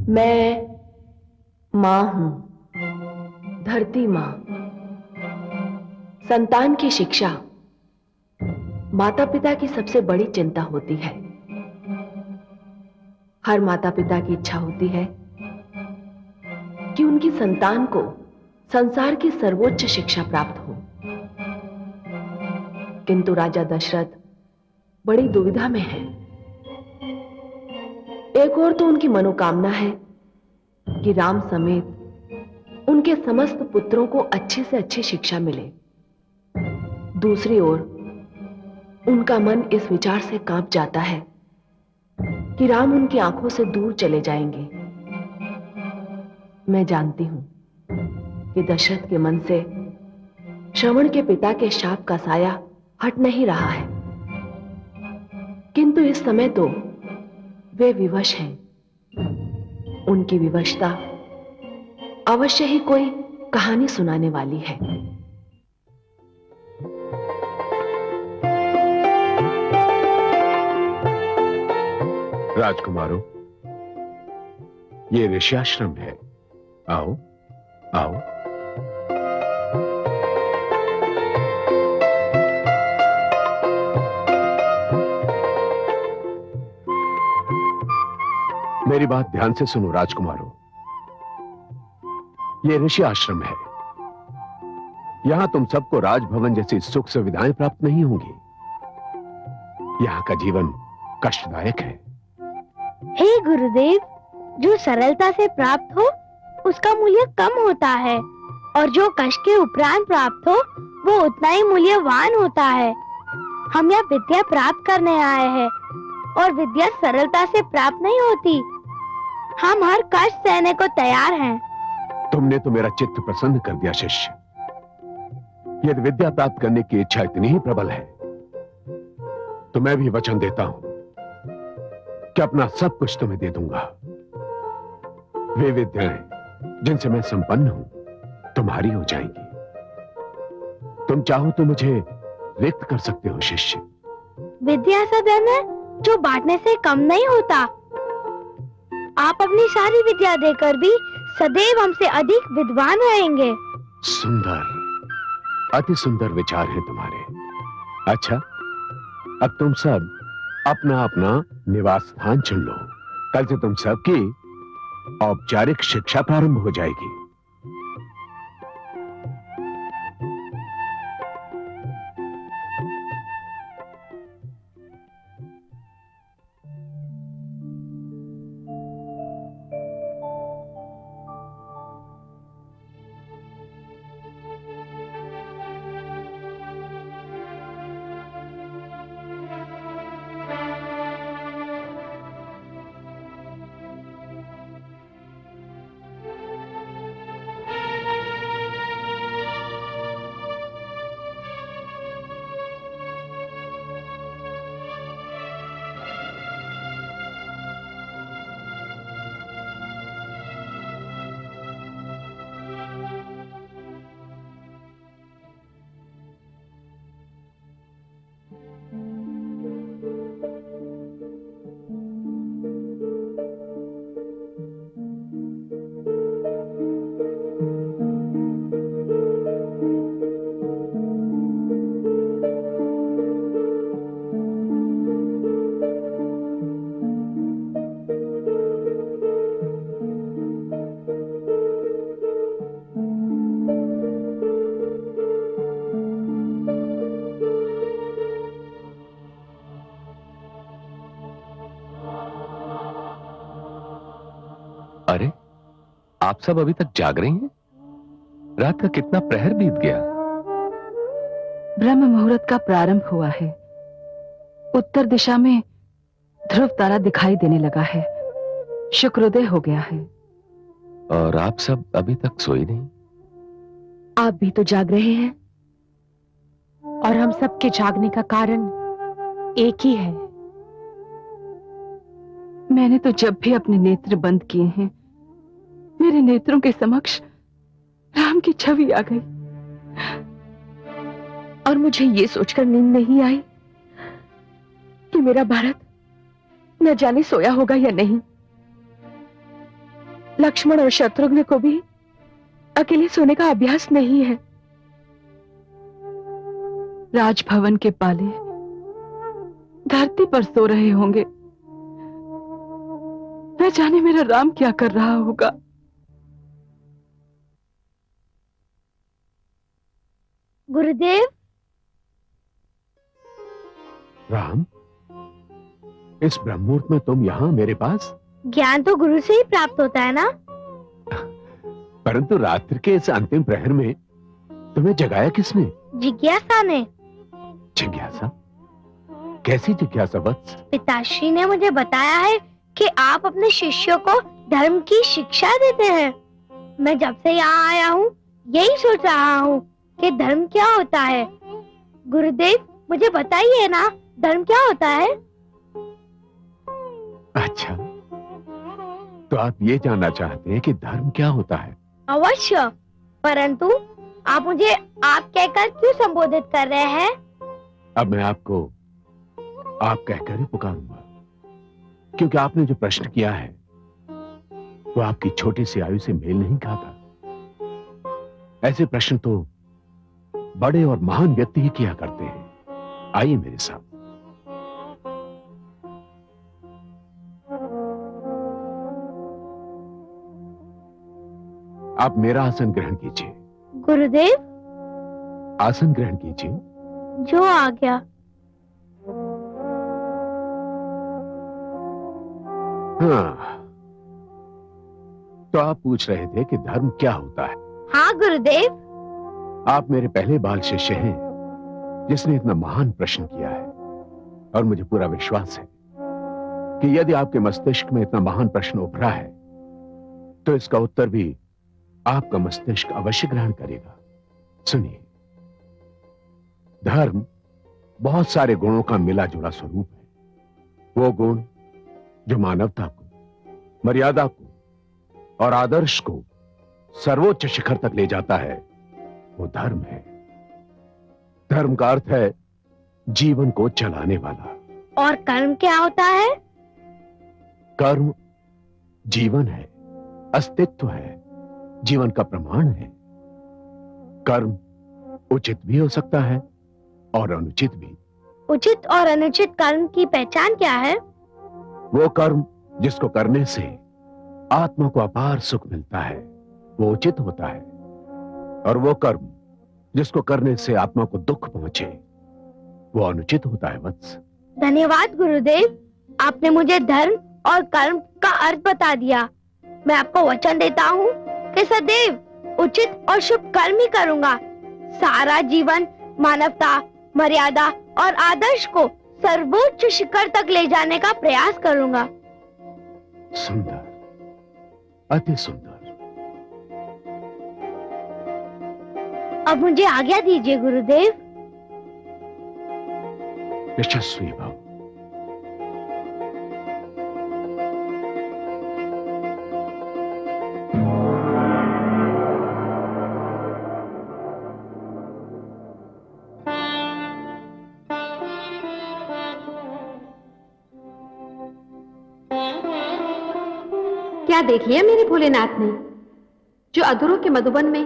मैं मां हूं, धरती मां। संतान की शिक्षा माता पिता की सबसे बड़ी चिंता होती है। हर माता पिता की इच्छा होती है कि उनकी संतान को संसार की सर्वोच्च शिक्षा प्राप्त हो। किंतु राजा दशरथ बड़ी दुविधा में है। एक और तो उनकी मनोकामना है कि राम समेत उनके समस्त पुत्रों को अच्छी से अच्छी शिक्षा मिले। दूसरी ओर उनका मन इस विचार से कांप जाता है कि राम उनकी आंखों से दूर चले जाएंगे। मैं जानती हूं कि दशरथ के मन से श्रवण के पिता के शाप का साया हट नहीं रहा है, किंतु इस समय तो वे विवश हैं। उनकी विवशता अवश्य ही कोई कहानी सुनाने वाली है। राजकुमारों, ये ऋषियाश्रम है। आओ आओ। मेरी बात ध्यान से सुनो राजकुमारों। ये ऋषि आश्रम है। यहां तुम सबको राजभवन जैसी सुख सुविधाएं प्राप्त नहीं होंगी। यहां का जीवन कष्टदायक है। हे गुरुदेव, जो सरलता से प्राप्त हो उसका मूल्य कम होता है, और जो कष्ट के उपरांत प्राप्त हो वो उतना ही मूल्यवान होता है। हम यहाँ विद्या प्राप्त करने आए हैं, और विद्या सरलता से प्राप्त नहीं होती। हम हर कष्ट सहने को तैयार हैं। तुमने तो मेरा चित्त प्रसन्न कर दिया शिष्य। यदि विद्या प्राप्त करने की इच्छा इतनी ही प्रबल है तो मैं भी वचन देता हूं कि अपना सब कुछ तुम्हें दे दूंगा। वे विद्याएं जिनसे मैं संपन्न हूं तुम्हारी हो जाएंगी। तुम चाहो तो मुझे रिक्त कर सकते हो शिष्य। विद्या ऐसा धन है जो बांटने से कम नहीं होता। आप अपनी सारी विद्या देकर भी सदैव हमसे अधिक विद्वान रहेंगे। सुंदर, अति सुंदर विचार हैं तुम्हारे। अच्छा, अब तुम सब अपना अपना निवास स्थान चुन लो। कल से तुम सबकी औपचारिक शिक्षा प्रारंभ हो जाएगी। अरे, आप सब अभी तक जाग रही हैं? रात का कितना प्रहर बीत गया। ब्रह्म मुहूर्त का प्रारंभ हुआ है। उत्तर दिशा में ध्रुव तारा दिखाई देने लगा है। शुक्रोदय हो गया है। और आप सब अभी तक सोई नहीं? आप भी तो जाग रहे हैं, और हम सबके जागने का कारण एक ही है। मैंने तो जब भी अपने नेत्र बंद किए हैं, मेरे नेत्रों के समक्ष राम की छवि आ गई, और मुझे ये सोचकर नींद नहीं आई कि मेरा भारत न जाने सोया होगा या नहीं। लक्ष्मण और शत्रुघ्न को भी अकेले सोने का अभ्यास नहीं है। राजभवन के पाले धरती पर सो रहे होंगे। न जाने मेरा राम क्या कर रहा होगा। गुरुदेव। राम, इस ब्रह्ममुहूर्त में तुम यहाँ मेरे पास? ज्ञान तो गुरु से ही प्राप्त होता है ना। परंतु रात्रि के इस अंतिम प्रहर में तुम्हें जगाया किसने? जिज्ञासा ने। जिज्ञासा? कैसी जिज्ञासा वत्स? पिताश्री ने मुझे बताया है कि आप अपने शिष्यों को धर्म की शिक्षा देते हैं। मैं जब से यहाँ आया हूँ यही सोच रहा हूँ कि धर्म क्या होता है। गुरुदेव मुझे बताइए ना, धर्म क्या होता है? अच्छा, तो आप ये जानना चाहते हैं कि धर्म क्या होता है? अवश्य, परंतु आप मुझे आप कहकर क्यों संबोधित कर रहे हैं? अब मैं आपको आप कहकर ही पुकारूंगा, क्योंकि आपने जो प्रश्न किया है वो आपकी छोटी सी आयु से मेल नहीं खाता। ऐसे प्रश्न तो बड़े और महान व्यक्ति ही किया करते हैं। आइए मेरे साथ। आप मेरा आसन ग्रहण कीजिए। गुरुदेव। आसन ग्रहण कीजिए। जो आ गया। हाँ, तो आप पूछ रहे थे कि धर्म क्या होता है। हाँ गुरुदेव। आप मेरे पहले बाल शिष्य हैं जिसने इतना महान प्रश्न किया है, और मुझे पूरा विश्वास है कि यदि आपके मस्तिष्क में इतना महान प्रश्न उभरा है तो इसका उत्तर भी आपका मस्तिष्क अवश्य ग्रहण करेगा। सुनिए, धर्म बहुत सारे गुणों का मिला जुला स्वरूप है। वो गुण जो मानवता को, मर्यादा को और आदर्श को सर्वोच्च शिखर तक ले जाता है, वो धर्म है। धर्म का अर्थ है जीवन को चलाने वाला। और कर्म क्या होता है? कर्म जीवन है, अस्तित्व है, जीवन का प्रमाण है। कर्म उचित भी हो सकता है और अनुचित भी। उचित और अनुचित कर्म की पहचान क्या है? वो कर्म जिसको करने से आत्मा को अपार सुख मिलता है वो उचित होता है, और वो कर्म जिसको करने से आत्मा को दुख पहुंचे वो अनुचित होता है वत्स। धन्यवाद गुरुदेव, आपने मुझे धर्म और कर्म का अर्थ बता दिया। मैं आपको वचन देता हूँ कि सदैव उचित और शुभ कर्म ही करूँगा। सारा जीवन मानवता, मर्यादा और आदर्श को सर्वोच्च शिखर तक ले जाने का प्रयास करूँगा। सुंदर, अति सुंदर। अब मुझे आज्ञा दीजिए गुरुदेव। यशस्वी भव। क्या देख लिया मेरे भोलेनाथ ने, जो अधरों के मधुबन में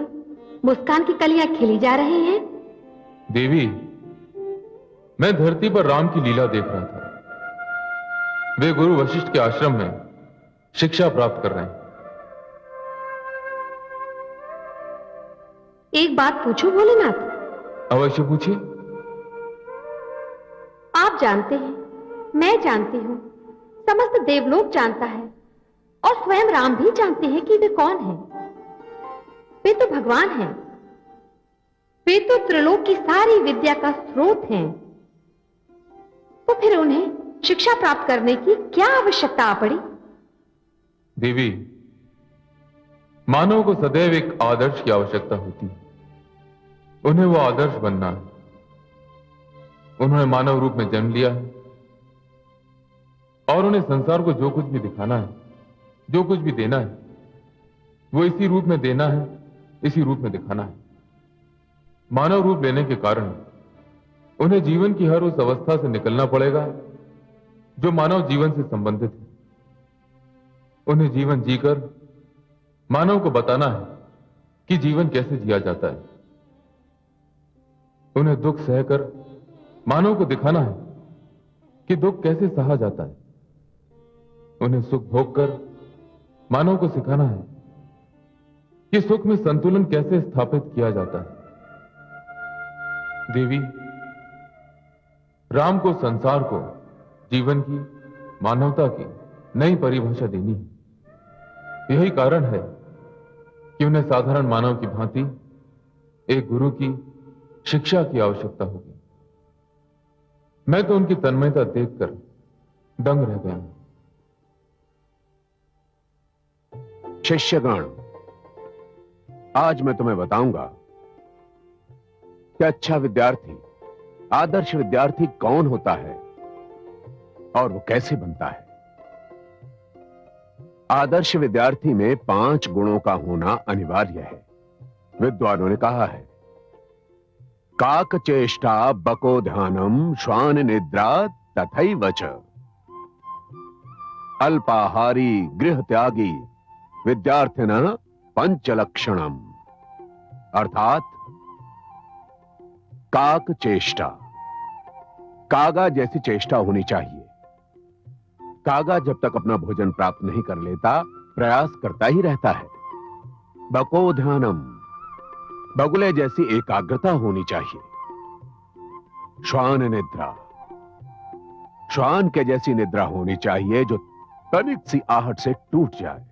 मुस्कान की कलियां खिली जा रही हैं? देवी, मैं धरती पर राम की लीला देख रहा था। वे गुरु वशिष्ठ के आश्रम में शिक्षा प्राप्त कर रहे हैं। एक बात पूछूं भोलेनाथ? अवश्य पूछिए। आप जानते हैं, मैं जानती हूं, समस्त देवलोक जानता है, और स्वयं राम भी जानते हैं कि वे कौन हैं। वे तो भगवान हैं। वे तो त्रिलोक की सारी विद्या का स्रोत हैं। तो फिर उन्हें शिक्षा प्राप्त करने की क्या आवश्यकता आ पड़ी? देवी, मानव को सदैव एक आदर्श की आवश्यकता होती है। उन्हें वो आदर्श बनना है। उन्होंने मानव रूप में जन्म लिया है, और उन्हें संसार को जो कुछ भी दिखाना है, जो कुछ भी देना है, वो इसी रूप में देना है, इसी रूप में दिखाना है। मानव रूप लेने के कारण उन्हें जीवन की हर उस अवस्था से निकलना पड़ेगा जो मानव जीवन से संबंधित है। उन्हें जीवन जीकर मानव को बताना है कि जीवन कैसे जिया जाता है। उन्हें दुख सहकर मानव को दिखाना है कि दुख कैसे सहा जाता है। उन्हें सुख भोगकर मानव को सिखाना है कि सुख में संतुलन कैसे स्थापित किया जाता है। देवी, राम को संसार को जीवन की, मानवता की नई परिभाषा देनी है। यही कारण है कि उन्हें साधारण मानव की भांति एक गुरु की शिक्षा की आवश्यकता होगी। मैं तो उनकी तन्मयता देखकर दंग रह गया हूं। शिष्यगण, आज मैं तुम्हें बताऊंगा कि अच्छा विद्यार्थी, आदर्श विद्यार्थी कौन होता है और वो कैसे बनता है। आदर्श विद्यार्थी में 5 गुणों का होना अनिवार्य है। विद्वानों ने कहा है, काक चेष्टा बको ध्यानम श्वान निद्रा तथैव च, अल्पाहारी गृह त्यागी विद्यार्थिनः पंचलक्षणम। अर्थात काक चेष्टा, कागा जैसी चेष्टा होनी चाहिए। कागा जब तक अपना भोजन प्राप्त नहीं कर लेता, प्रयास करता ही रहता है। बको ध्यानम, बगुले जैसी एकाग्रता होनी चाहिए। श्वान निद्रा, श्वान के जैसी निद्रा होनी चाहिए जो तनिक सी आहट से टूट जाए।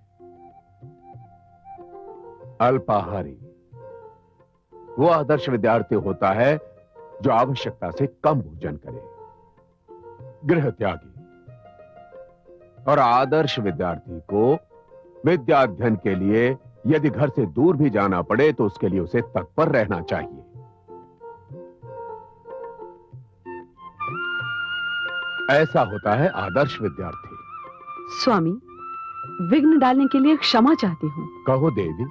अल्पाहारी, वो आदर्श विद्यार्थी होता है जो आवश्यकता से कम भोजन करे। गृह त्यागी, और आदर्श विद्यार्थी को विद्या अध्ययन के लिए यदि घर से दूर भी जाना पड़े तो उसके लिए उसे तत्पर रहना चाहिए। ऐसा होता है आदर्श विद्यार्थी। स्वामी, विघ्न डालने के लिए क्षमा चाहती हूँ। कहो देवी।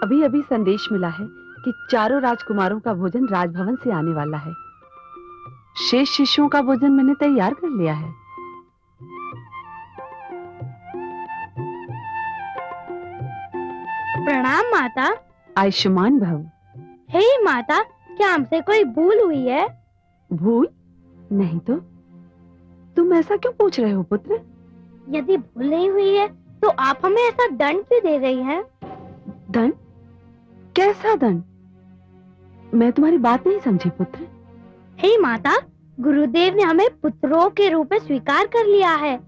अभी अभी संदेश मिला है कि चारों राजकुमारों का भोजन राजभवन से आने वाला है। शेष शिष्यों का भोजन मैंने तैयार कर लिया है। प्रणाम माता। आयुष्मान भव। हे माता, क्या हमसे कोई भूल हुई है? भूल नहीं तो तुम ऐसा क्यों पूछ रहे हो पुत्र? यदि भूल नहीं हुई है तो आप हमें ऐसा दंड क्यों दे रही हैं? दंड? कैसा दंड? मैं तुम्हारी बात नहीं समझी पुत्र। हे माता, गुरुदेव ने हमें पुत्रों के रूप में स्वीकार कर लिया है।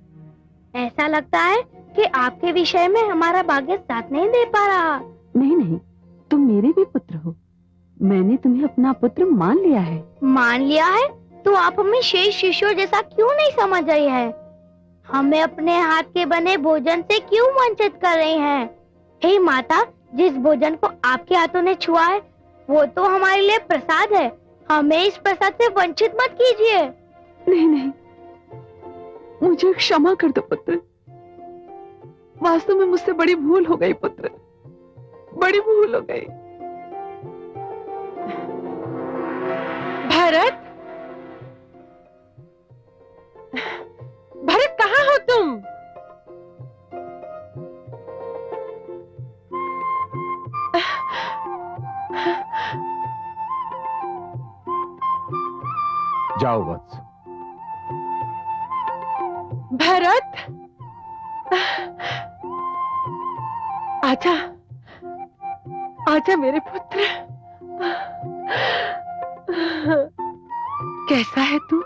ऐसा लगता है कि आपके विषय में हमारा भाग्य साथ नहीं दे पा रहा। नहीं नहीं, तुम मेरे भी पुत्र हो। मैंने तुम्हें अपना पुत्र मान लिया है। मान लिया है तो आप हमें शेष शिष्यों जैसा क्यों नहीं समझ रही है? हमें अपने हाथ के बने भोजन से क्यों वंचित कर रही हैं? हे माता, जिस भोजन को आपके हाथों ने छुआ है वो तो हमारे लिए प्रसाद है। हमें इस प्रसाद से वंचित मत कीजिए। नहीं नहीं, मुझे क्षमा कर दो पुत्र। वास्तव में मुझसे बड़ी भूल हो गई पुत्र, बड़ी भूल हो गई। भरत, भरत कहाँ हो तुम? जाओ वत्स। भरत, आजा, आजा मेरे पुत्र। कैसा है तू?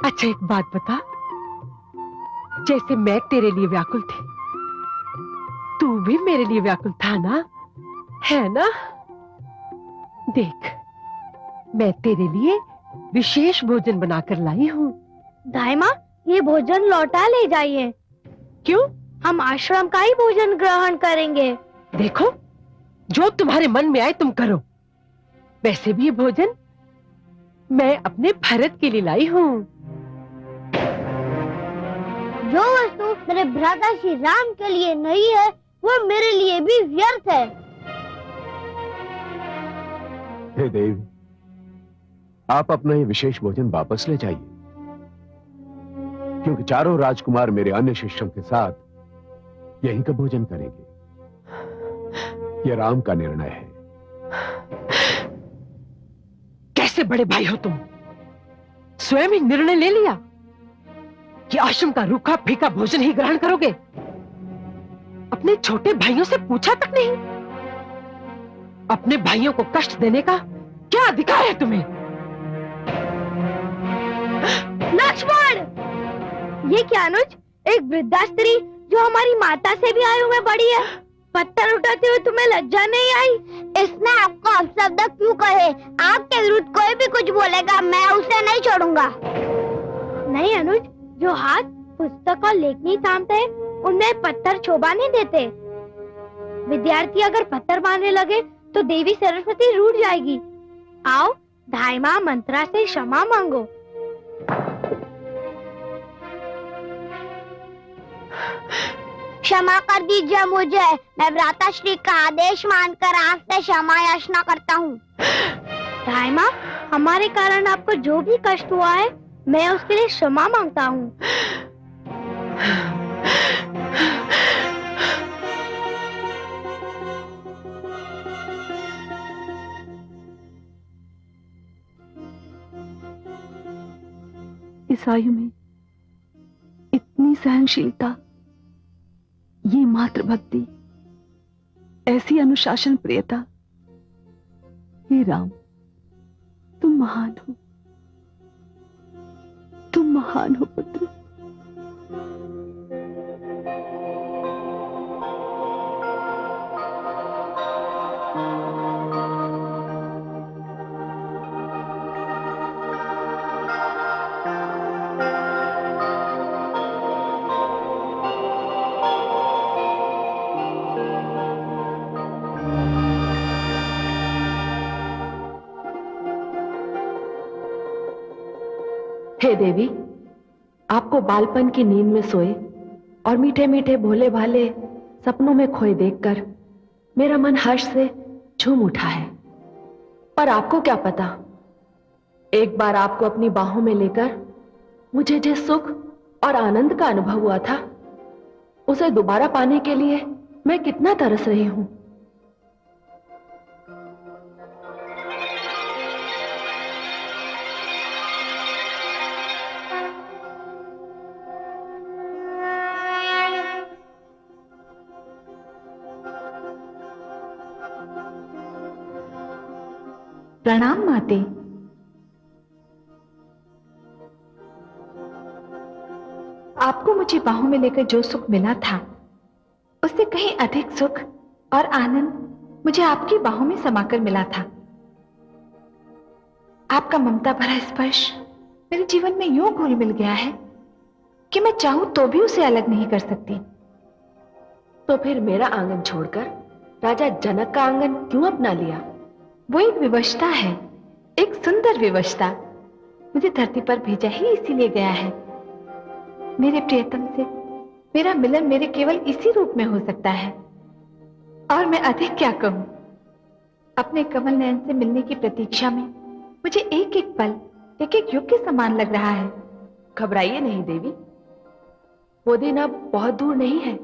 अच्छा एक बात बता, जैसे मैं तेरे लिए व्याकुल थी, तू भी मेरे लिए व्याकुल था ना? है ना? देख, मैं तेरे लिए विशेष भोजन बनाकर लाई हूँ। दाई माँ, ये भोजन लौटा ले जाइए। क्यों? हम आश्रम का ही भोजन ग्रहण करेंगे। देखो, जो तुम्हारे मन में आए तुम करो। वैसे भी ये भोजन मैं अपने भरत के लिए लाई हूँ। जो वस्तु मेरे भ्राता श्री राम के लिए नहीं है वो मेरे लिए भी व्यर्थ है। हे देवी, आप अपना ये विशेष भोजन वापस ले जाइए, क्योंकि चारों राजकुमार मेरे अन्य शिष्यों के साथ यहीं का भोजन करेंगे। यह राम का निर्णय है। कैसे बड़े भाई हो तुम? स्वयं ही निर्णय ले लिया कि आश्रम का रूखा फीका भोजन ही ग्रहण करोगे? अपने छोटे भाइयों से पूछा तक नहीं? अपने भाइयों को कष्ट देने का क्या अधिकार है तुम्हें? लक्ष्मण! ये क्या अनुज? एक वृद्धा स्त्री जो हमारी माता से भी आयु में बड़ी है, पत्थर उठाते हुए तुम्हें लज्जा नहीं आई? इसने आपको अपशब्द क्यों कहे? आपके विरुद्ध कोई भी कुछ बोलेगा, मैं उसे नहीं छोड़ूंगा। नहीं अनुज, जो हाथ पुस्तक और लेखनी थामते हैं, उनमें पत्थर शोभा नहीं देते। विद्यार्थी अगर पत्थर मारने लगे तो देवी सरस्वती रूठ जाएगी। आओ, धाइमा मंत्रा से क्षमा मांगो। क्षमा कर दीजिए मुझे, मैं व्राताश्री का आदेश मानकर आपसे क्षमा याचना करता हूँ। धाइमा, हमारे कारण आपको जो भी कष्ट हुआ है, मैं उसके लिए क्षमा मांगता हूँ। इस आयु में इतनी सहनशीलता, ये मात्र भक्ति, ऐसी अनुशासन प्रियता। हे राम, तुम महान हो, तुम महान हो पुत्र। हे देवी, आपको बालपन की नींद में सोए और मीठे मीठे भोले भाले सपनों में खोए देखकर मेरा मन हर्ष से झूम उठा है। पर आपको क्या पता, एक बार आपको अपनी बाहों में लेकर मुझे जिस सुख और आनंद का अनुभव हुआ था, उसे दोबारा पाने के लिए मैं कितना तरस रही हूं। प्रणाम माते। आपको मुझे बाहों में लेकर जो सुख मिला था, उससे कहीं अधिक सुख और आनंद मुझे आपकी बाहों में समाकर मिला था। आपका ममता भरा स्पर्श मेरे जीवन में यूं घुल मिल गया है कि मैं चाहूं तो भी उसे अलग नहीं कर सकती। तो फिर मेरा आंगन छोड़कर राजा जनक का आंगन क्यों अपना लिया? वो एक विवशता है, एक सुंदर विवशता। मुझे धरती पर भेजा ही इसीलिए गया है। मेरे प्रियतम से मेरा मिलन मेरे केवल इसी रूप में हो सकता है, और मैं अधिक क्या कहूं। अपने कमल नयन से मिलने की प्रतीक्षा में मुझे एक एक पल एक एक युग के समान लग रहा है। घबराइए नहीं देवी, वो दिन अब बहुत दूर नहीं है,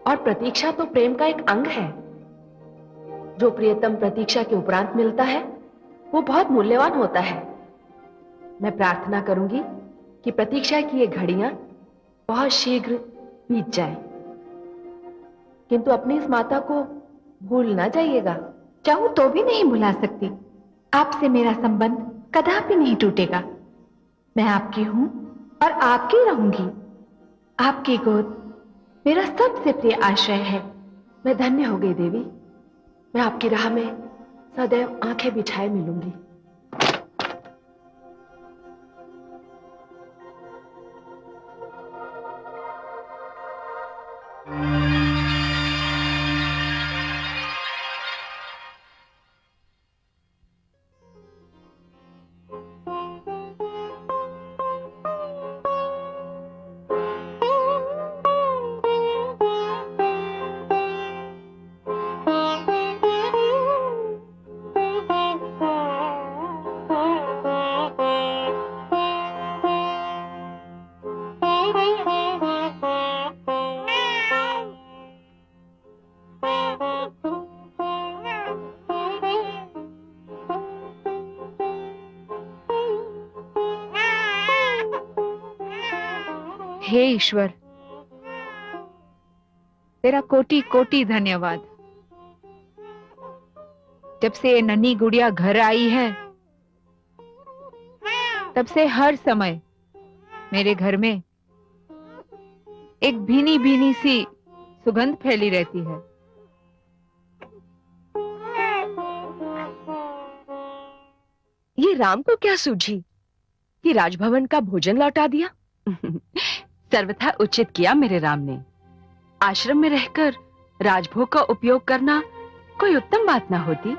और प्रतीक्षा तो प्रेम का एक अंग है। जो प्रियतम प्रतीक्षा के उपरांत मिलता है, वो बहुत मूल्यवान होता है। मैं प्रार्थना करूंगी कि प्रतीक्षा की ये घड़ियां बहुत शीघ्र बीत जाएं। किंतु अपनी इस माता को भूल ना जाइएगा। चाहूं तो भी नहीं भुला सकती। आपसे मेरा संबंध कदापि नहीं टूटेगा। मैं आपकी हूं और आपकी रहूंगी। आपकी गोद मेरा सबसे प्रिय आश्रय है। मैं धन्य हो गई देवी। मैं आपकी राह में सदैव आंखें बिछाए मिलूंगी। हे ईश्वर, तेरा कोटि कोटि धन्यवाद। जब से ये नन्ही गुड़िया घर आई है, तब से हर समय मेरे घर में एक भीनी भीनी सी सुगंध फैली रहती है। ये राम को क्या सूझी कि राजभवन का भोजन लौटा दिया? सर्वथा उचित किया मेरे राम ने। आश्रम में रहकर राजभोग का उपयोग करना कोई उत्तम बात ना होती।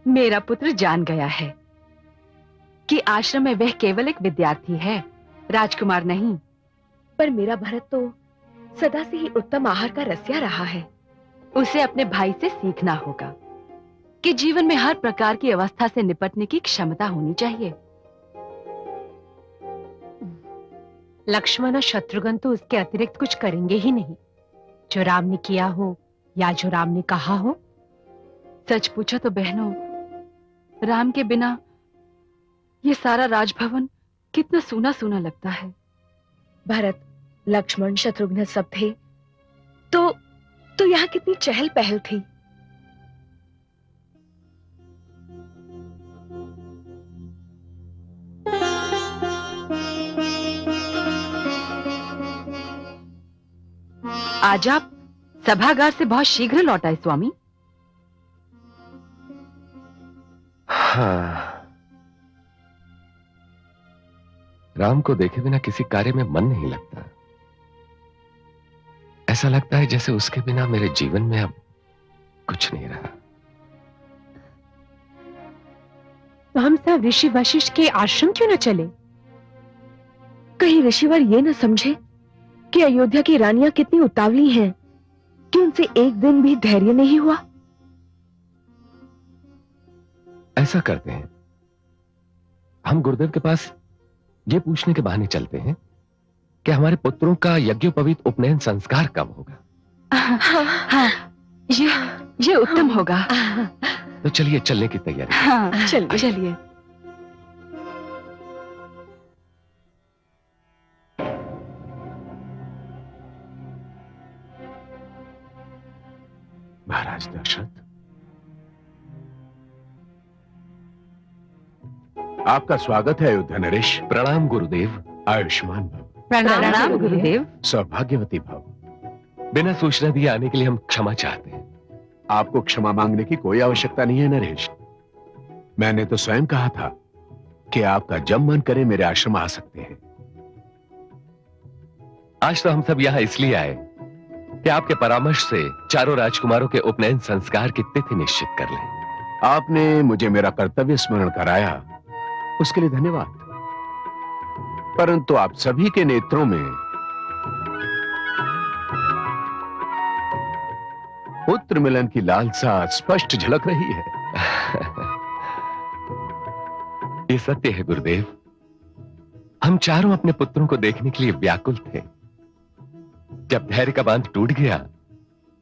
मेरा पुत्र जान गया है कि आश्रम में वह केवल एक विद्यार्थी है, राजकुमार नहीं। पर मेरा भरत तो सदा से ही उत्तम आहार का रसिया रहा है। उसे अपने भाई से सीखना होगा कि जीवन में हर प्रकार की अवस्था से निपटने की क्षमता होनी चाहिए। लक्ष्मण और शत्रुघ्न तो उसके अतिरिक्त कुछ करेंगे ही नहीं। जो राम ने किया हो या जो राम ने कहा हो। सच पूछो तो बहनों, राम के बिना ये सारा राजभवन कितना सूना सूना लगता है। भरत, लक्ष्मण, शत्रुघ्न सब थे तो यहाँ कितनी चहल पहल थी। आज आप सभागार से बहुत शीघ्र लौट आए स्वामी। हाँ, राम को देखे बिना किसी कार्य में मन नहीं लगता। ऐसा लगता है जैसे उसके बिना मेरे जीवन में अब कुछ नहीं रहा। तो हम सब ऋषि वशिष्ठ के आश्रम क्यों न चले? कहीं ऋषिवर ये न समझे कि अयोध्या की रानियां कितनी उतावली हैं कि उनसे एक दिन भी धैर्य नहीं हुआ। ऐसा करते हैं, हम गुरुदेव के पास ये पूछने के बहाने चलते हैं कि हमारे पुत्रों का यज्ञोपवीत उपनयन संस्कार कब होगा। हाँ, ये उत्तम होगा। तो चलिए चलने की तैयारी। हाँ, चलिए। महाराज दशरथ, आपका स्वागत है अयोध्या नरेश। प्रणाम गुरुदेव। आयुष्मान भव। प्रणाम गुरुदेव। सौभाग्यवती भव। बिना सूचना दिए आने के लिए हम क्षमा चाहते हैं। आपको क्षमा मांगने की कोई आवश्यकता नहीं है नरेश। मैंने तो स्वयं कहा था कि आपका जब मन करे मेरे आश्रम आ सकते हैं। आज तो हम सब यहाँ इसलिए आए कि आपके परामर्श से चारों राजकुमारों के उपनयन संस्कार की तिथि निश्चित कर लें। आपने मुझे मेरा कर्तव्य स्मरण कराया, उसके लिए धन्यवाद। परंतु आप सभी के नेत्रों में पुत्र मिलन की लालसा स्पष्ट झलक रही है। ये सत्य है गुरुदेव। हम चारों अपने पुत्रों को देखने के लिए व्याकुल थे। जब धैर्य का बांध टूट गया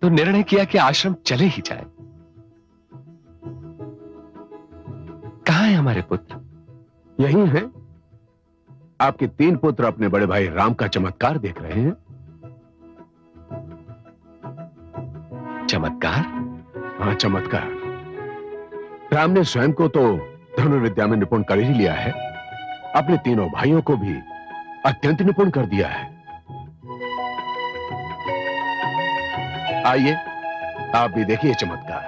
तो निर्णय किया कि आश्रम चले ही जाए। कहां है हमारे पुत्र? यही हैं। आपके 3 पुत्र अपने बड़े भाई राम का चमत्कार देख रहे हैं। चमत्कार? हाँ, चमत्कार। राम ने स्वयं को तो धनुर्विद्या में निपुण कर ही लिया है, अपने तीनों भाइयों को भी अत्यंत निपुण कर दिया है। आइए, आप भी देखिए चमत्कार।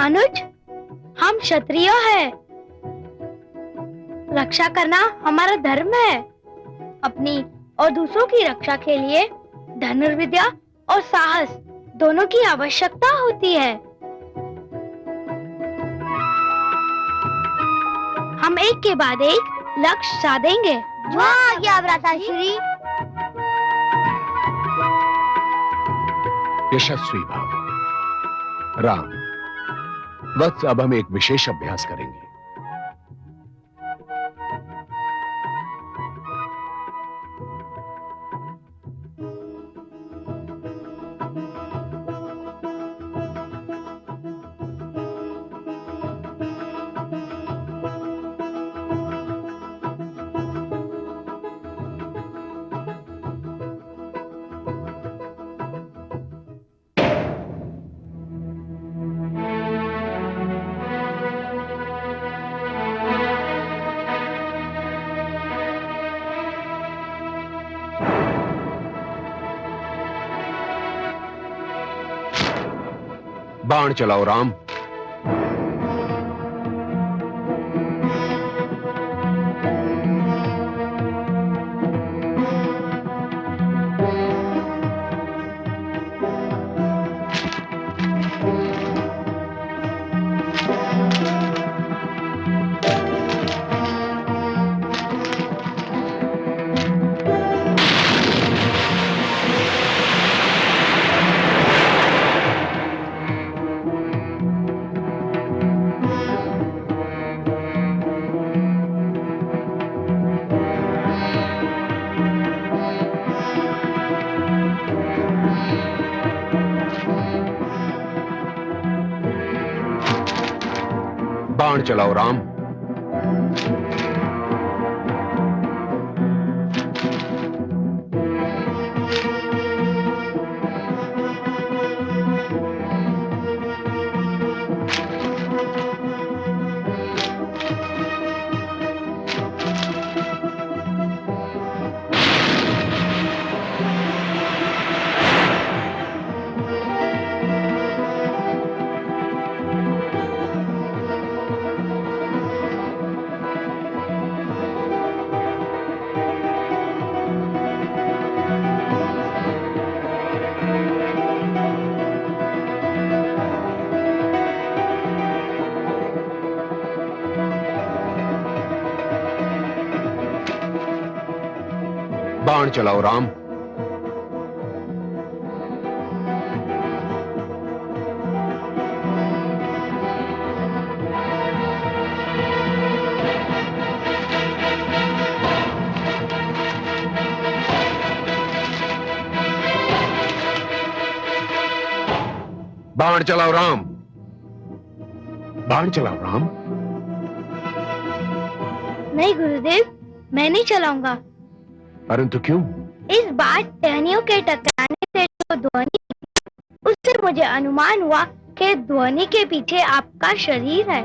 अनुज, हम क्षत्रिय हैं। रक्षा करना हमारा धर्म है। अपनी और दूसरों की रक्षा के लिए धनुर्विद्या और साहस दोनों की आवश्यकता होती है। हम एक के बाद एक लक्ष्य साधेंगे। वाह क्या भ्राताश्री। यशस्वी भाव। राम, वत्स, अब हम एक विशेष अभ्यास करेंगे। बाण चलाओ राम। बाण चलाओ राम। बाण चलाओ राम। बाण चलाओ राम। बाण चलाओ राम। नहीं गुरुदेव, मैं नहीं चलाऊंगा। परंतु क्यों? इस बार टहनियों के टकराने से जो ध्वनि, उससे मुझे अनुमान हुआ कि ध्वनि के पीछे आपका शरीर है।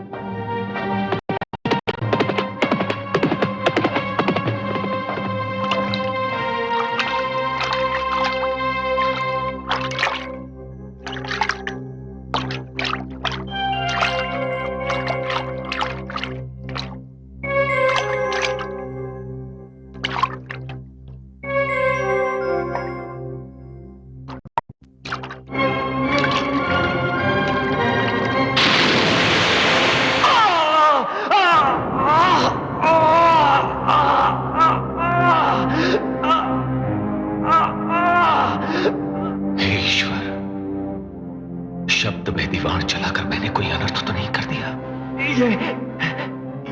शब्द भेदी बाण चलाकर मैंने कोई अनर्थ तो नहीं कर दिया?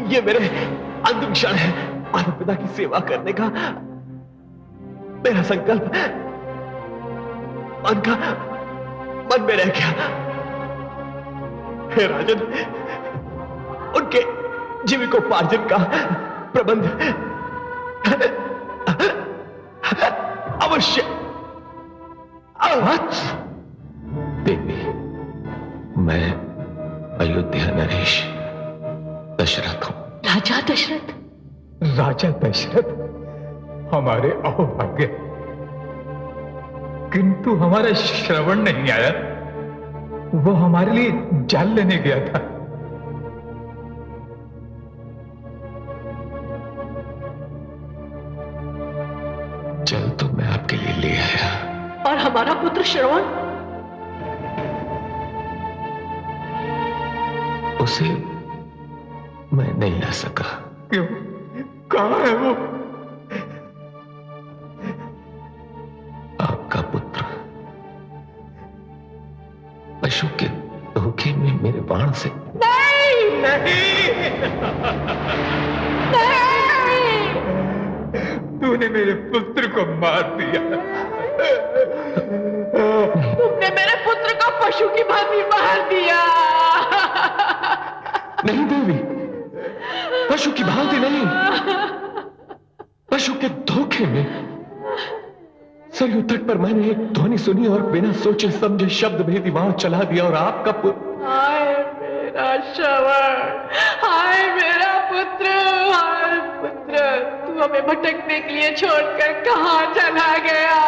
ये मेरे अंतिम क्षण है। मानव पिता की सेवा करने का मेरा संकल्प मन में रह गया। हे राजन, उनके जीविकोपार्जन का प्रबंध अवश्य। देवी, मैं अयोध्या नरेश दशरथ हूं। राजा दशरथ? राजा दशरथ हमारे अहोभाग्य, किंतु हमारा श्रवण नहीं आया। वो हमारे लिए जाल लेने गया था। जल तो मैं आपके लिए ले आया। और हमारा पुत्र श्रवण? उसे मैं नहीं ला सका। क्यों? कहां है वो? आपका पुत्र पशु के धोखे में मेरे बाण से। नहीं, तूने मेरे पुत्र को मार दिया। तुमने मेरे पुत्र को पशु की भांति मार दिया। नहीं देवी, पशु की भांति नहीं, पशु के धोखे में। सरयू तट पर मैंने एक ध्वनि सुनी और बिना सोचे समझे शब्द भेदी बाण चला दिया और आपका पुत्र। हाय मेरा श्रवण, हाय मेरा पुत्र, हाय पुत्र, तू हमें भटकने के लिए छोड़कर कहां चला गया?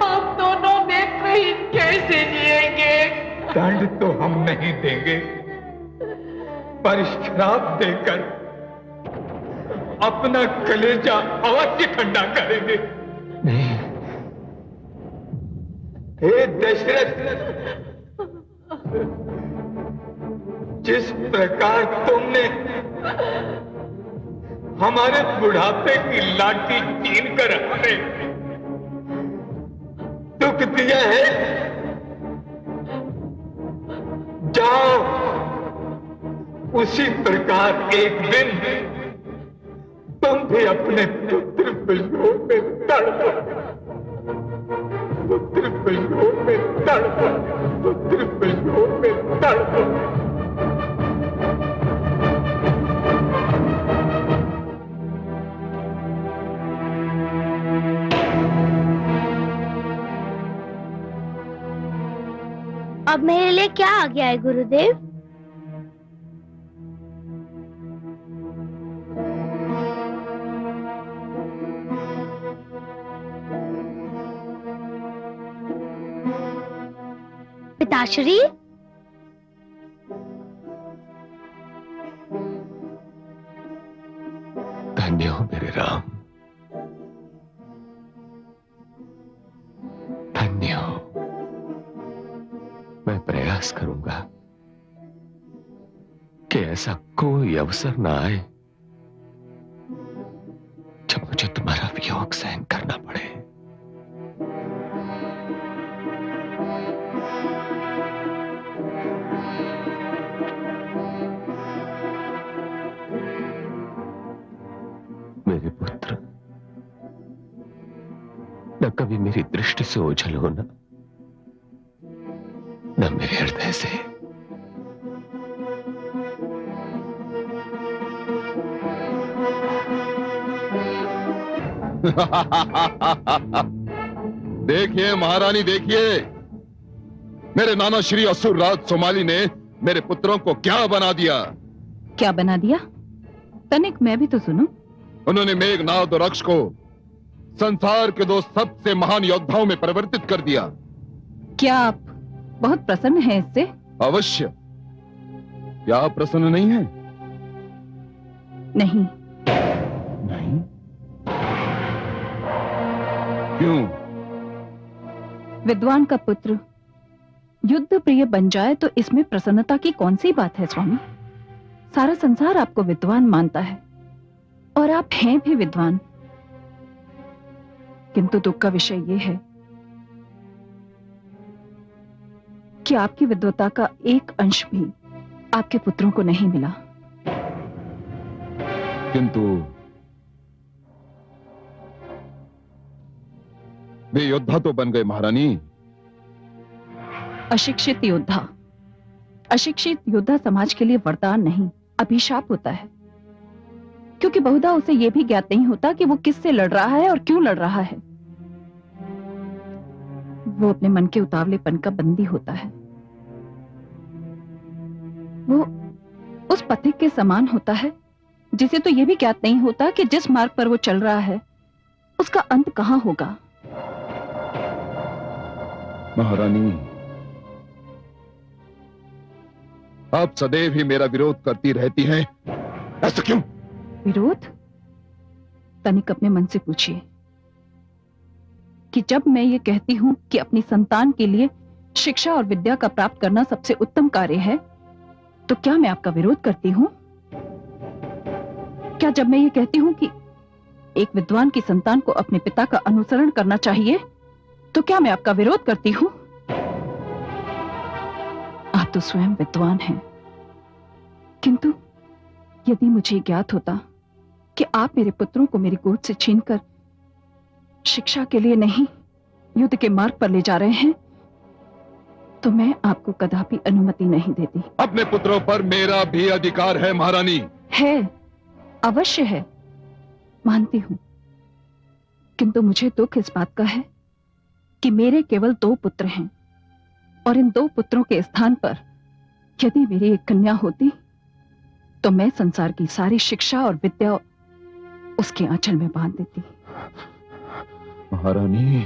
हम दोनों नेत्रहीन कैसे जिएंगे? दंड तो हम नहीं देंगे, पर श्राप देकर अपना कलेजा अवश्य ठंडा करेंगे। नहीं। हे दशरथ, जिस प्रकार तुमने हमारे बुढ़ापे की लाठी छीन कर हमें दुख दिया है, जाओ उसी प्रकार एक दिन तुम भी अपने पुत्र वियोग में तड़पो, पुत्र वियोग में तड़पो, पुत्र वियोग में तड़पो। अब मेरे लिए क्या आ गया है गुरुदेव? पिताश्री, धन्य हो मेरे राम, धन्य हो। मैं प्रयास करूंगा कि ऐसा कोई अवसर ना आए जब मुझे तुम्हारा वियोग सहन करना पड़े। मेरे पुत्र, न कभी मेरी दृष्टि से ओझल होना, न मेरे हृदय से। देखिए महारानी, देखिए मेरे नाना श्री असुरराज सोमाली ने मेरे पुत्रों को क्या बना दिया। क्या बना दिया? तनिक मैं भी तो सुनो। उन्होंने मेघनाद और अक्ष को संसार के दो सबसे महान योद्धाओं में परिवर्तित कर दिया। क्या आप बहुत प्रसन्न हैं इससे? अवश्य। क्या आप प्रसन्न नहीं हैं? नहीं। नहीं? क्यों? विद्वान का पुत्र युद्ध प्रिय बन जाए तो इसमें प्रसन्नता की कौन सी बात है स्वामी? सारा संसार आपको विद्वान मानता है और आप हैं भी विद्वान, किंतु दुख का विषय यह है कि आपकी विद्वता का एक अंश भी आपके पुत्रों को नहीं मिला। किंतु वे योद्धा तो बन गए महारानी। अशिक्षित योद्धा, अशिक्षित योद्धा समाज के लिए वरदान नहीं, अभिशाप होता है, क्योंकि बहुधा उसे यह भी ज्ञात नहीं होता कि वो किससे लड़ रहा है और क्यों लड़ रहा है। वो अपने मन के उतावलेपन का बंदी होता है। वो उस पथिक के समान होता है जिसे तो यह भी ज्ञात नहीं होता कि जिस मार्ग पर वो चल रहा है उसका अंत कहां होगा। महारानी, आप सदैव ही मेरा विरोध करती रहती हैं, ऐसा क्यों? विरोध? तनिक अपने मन से पूछिए कि जब मैं ये कहती हूं कि अपनी संतान के लिए शिक्षा और विद्या का प्राप्त करना सबसे उत्तम कार्य है, तो क्या मैं आपका विरोध करती हूं? क्या जब मैं ये कहती हूं कि एक विद्वान की संतान को अपने पिता का अनुसरण करना चाहिए, तो क्या मैं आपका विरोध करती हूं? आप तो स्वयं विद्वान हैं, किंतु यदि मुझे ज्ञात होता कि आप मेरे पुत्रों को मेरी गोद से छीनकर शिक्षा के लिए नहीं, युद्ध के मार्ग पर ले जा रहे हैं, तो मैं आपको कदापि अनुमति नहीं देती। अपने पुत्रों पर मेरा भी अधिकार है महारानी। है, अवश्य है, मानती हूं, किंतु मुझे दुख इस बात का है कि मेरे केवल 2 पुत्र हैं और इन 2 पुत्रों के स्थान पर यदि मेरी एक कन्या होती तो मैं संसार की सारी शिक्षा और विद्या उसके आंचल में बांध देती। महारानी,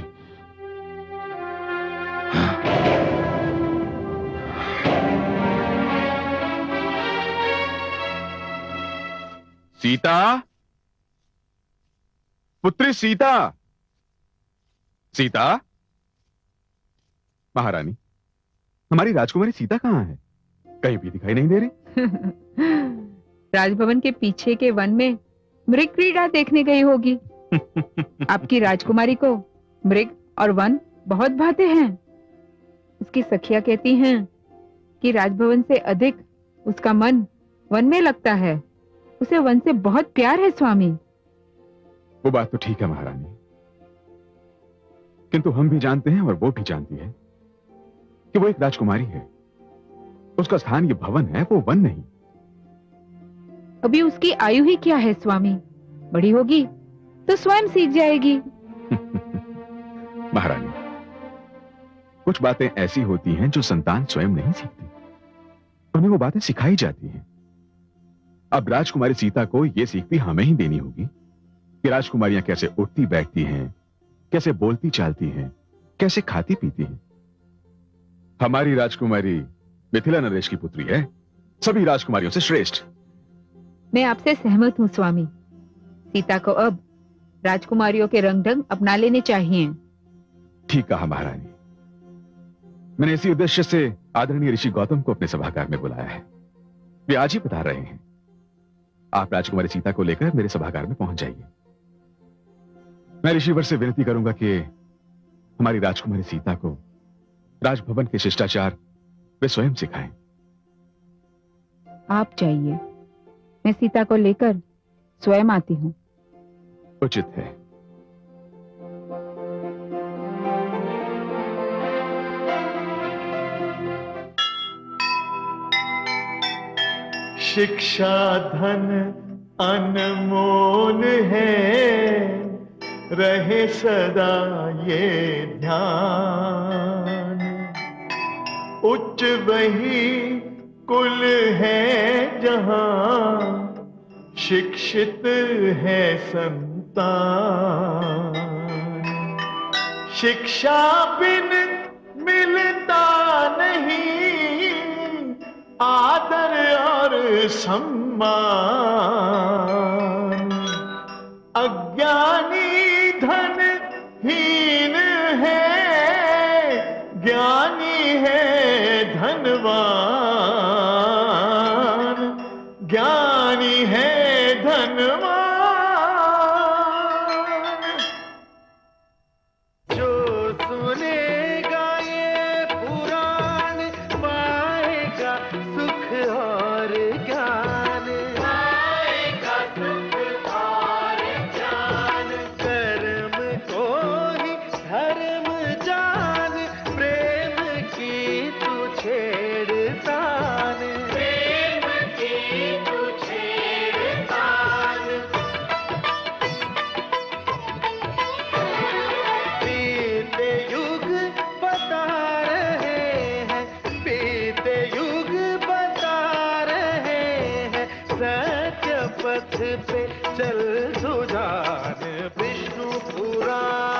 सीता, पुत्री सीता, सीता। महारानी, हमारी राजकुमारी सीता कहाँ है? कहीं भी दिखाई नहीं दे रही। राजभवन के पीछे के वन में मृग क्रीड़ा देखने गई होगी। आपकी राजकुमारी को मृग और वन बहुत भाते हैं। उसकी सखियां कहती हैं कि राजभवन से अधिक उसका मन वन में लगता है। उसे वन से बहुत प्यार है स्वामी। वो बात तो ठीक है महारानी, किंतु हम भी जानते हैं और वो भी जानती है कि वो एक राजकुमारी है। उसका स्थान ये भवन है, वो वन नहीं। अभी उसकी आयु ही क्या है स्वामी, बड़ी होगी तो स्वयं सीख जाएगी। महारानी, कुछ बातें ऐसी होती हैं जो संतान स्वयं नहीं सीखती, उन्हें वो बातें सिखाई जाती हैं। अब राजकुमारी सीता को ये सीख भी हमें ही देनी होगी कि राजकुमारियां कैसे उठती बैठती हैं, कैसे बोलती चालती हैं, कैसे खाती पीती हैं। हमारी राजकुमारी मिथिला नरेश की पुत्री है, सभी राजकुमारियों से श्रेष्ठ। मैं आपसे सहमत हूँ स्वामी। सीता को अब राजकुमारियों के रंग ढंग अपना लेने चाहिए। ठीक कहा महारानी। मैंने इसी उद्देश्य से आदरणीय ऋषि गौतम को अपने सभागार में बुलाया है। वे आज ही पधार रहे हैं। आप राजकुमारी सीता को लेकर मेरे सभागार में पहुंच जाइए। मैं ऋषिवर से विनती करूंगा कि हमारी राजकुमारी सीता को राजभवन के शिष्टाचार वे स्वयं सिखाएं। आप जाइए, मैं सीता को लेकर स्वयं आती हूँ। उचित है। शिक्षा धन अनमोल है, रहे सदा ये ध्यान। उच्च वही कुल है जहां, शिक्षित है संतान। शिक्षा बिन मिलता नहीं आदर और सम्मान। अज्ञानी धन हीन है, ज्ञानी है धनवान। ज्ञानी है धनवान। जो सुनेगा ये पुराण पाएगा सुख और ज्ञान। पाएगा सुख और ज्ञान। कर्म को ही धर्म जान, प्रेम की तू छेड़तान। प्रेम की तू छेड़तान। बीते युग बता रहे हैं, बीते युग बता रहे हैं, सत्य पथ पे चल सुजान। विष्णु पुराण